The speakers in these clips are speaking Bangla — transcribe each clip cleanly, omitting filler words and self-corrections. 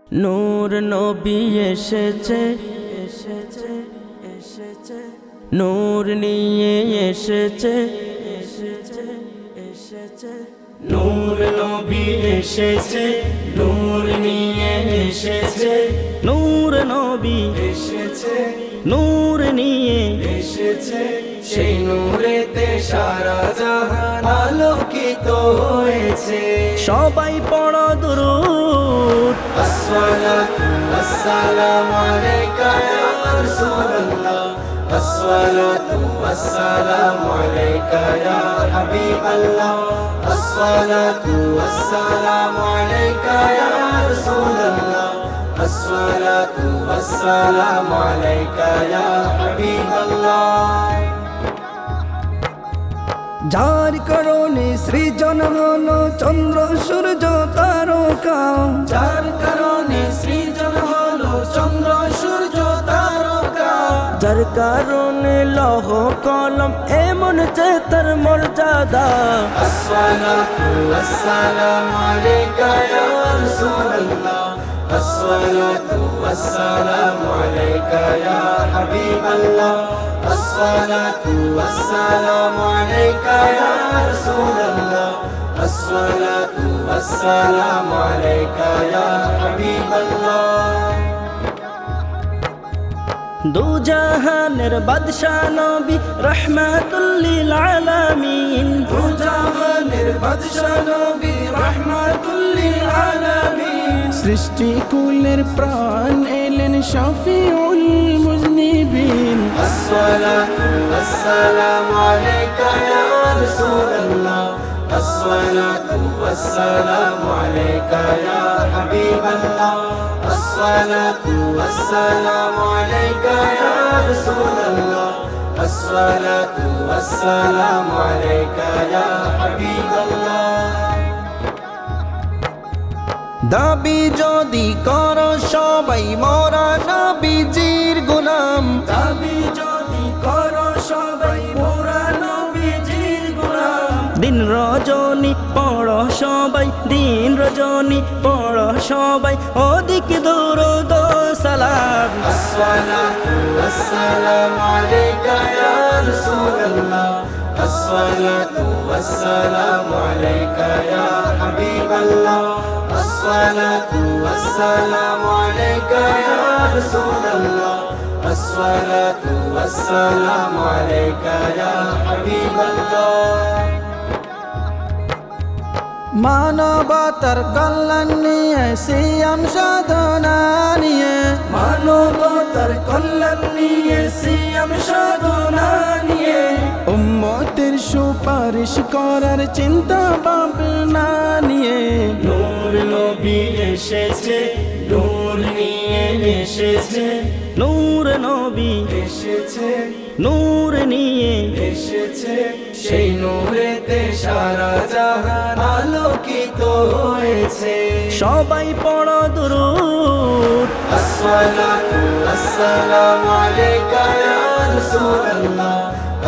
নূর নবী এসেছে এসেছে এসেছে, নূর নিয়ে এসেছে এসেছে এসেছে, নূর নবী এসেছে, নূর নিয়ে এসেছে, নূর নবী এসেছে, নূর নিয়ে এসেছে, সেই নূরেতে সারা জাহান আলোকিত হয়েছে। সবাই পড়ো দুরূদ, আসসালাতু ওয়াসসালামু আলাইকা ইয়া রাসূলুল্লাহ, আসসালাতু ওয়াসসালামু আলাইকা ইয়া হাবিবাল্লাহ, আসসালাতু ওয়াসসালামু আলাইকা ইয়া রাসূলুল্লাহ, আসসালাতু ওয়াসসালামু আলাইকা ইয়া হাবিবাল্লাহ। যার কারণে সৃজন হলো চন্দ্র সূর্য তারকা, যার কারণে সৃজন হলো চন্দ্র সূর্য তারকা, যার কারণে লৌহ কলম এমন চেতার মর্যাদা। আসসালাতু ওয়াসসালামু আলাইকা ইয়া রাসূলুল্লাহ, আসসালাতু ওয়াসসালামু আলাইকা ইয়া হাবিবাল্লাহ, আসসালাতু ওয়াসসালামু আলাইকা ইয়া রাসূলুল্লাহ, আসসালাতু ওয়াসসালামু আলাইকা ইয়া হাবিবাল্লাহ। দু জাহানের বাদশা নবী রহমাতুল লিল আলামিন, দু জাহানের বাদশা নবী রহমাতুল লিল আলামিন, সৃষ্টি কুলের প্রাণ এলেন শাফিউল মুজনিবিন। আসসালাতু ওয়াসসালামু আলাইকা ইয়া রাসূলুল্লাহ, আসসালাতু ওয়াসসালামু আলাইকা ইয়া হাবিবাল্লাহ, আসসালাতু ওয়াসসালামু আলাইকা ইয়া রাসূলুল্লাহ, আসসালাতু ওয়াসসালামু আলাইকা ইয়া হাবিবাল্লাহ। দাবি যদি করো সবাই মোরা নবীজির গোলাম, দাবি যদি করো সবাই মোরা নবীজির গোলাম, দিন রজনী পড়ো সবাই, দিন রজনী পড়ো সবাই, অধিক দরুদ ও সালাম। আসসালাতু ওয়াসসালামু আলাইকা ইয়া রাসূলুল্লাহ, আসসালাতু ওয়াসসালামু আলাইকা ইয়া হাবিবাল্লাহ, আসসালাতু ওয়াসসালামু আলাইকা ইয়া রাসূলুল্লাহ, আসসালাতু ওয়াসসালামু আলাইকা ইয়া হাবিবাল্লাহ। মানবতার কল্যাণ নিয়ে সিয়াম সাধনা নিয়ে, মানবতার কল্যাণ নিয়ে সিয়াম সাধনা নিয়ে, উম্মতের সুপারিশ করার চিন্তা ভাবনা নিয়ে, নূর নবী এসেছে, নূর নিয়ে এসেছে, নূর নবী এসেছে, নূর নিয়ে এসেছে, সেই নূরেতে সারা জাহান আলোকিত হয়েছে। সবাই পড়ো দুরূদ, আসসালাতু ওয়াসসালামু আলাইকা ইয়া রাসূলুল্লাহ,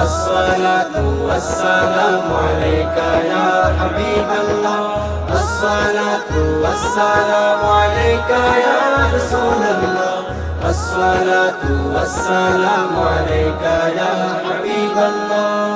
আসসালাতু ওয়াসসালামু আলাইকা ইয়া হাবিবাল্লাহ, আসসালাতু ওয়াসসালামু আলাইকা ইয়া রাসূলুল্লাহ, আসসালাতু ওয়াসসালামু আলাইকা ইয়া হাবিবাল্লাহ।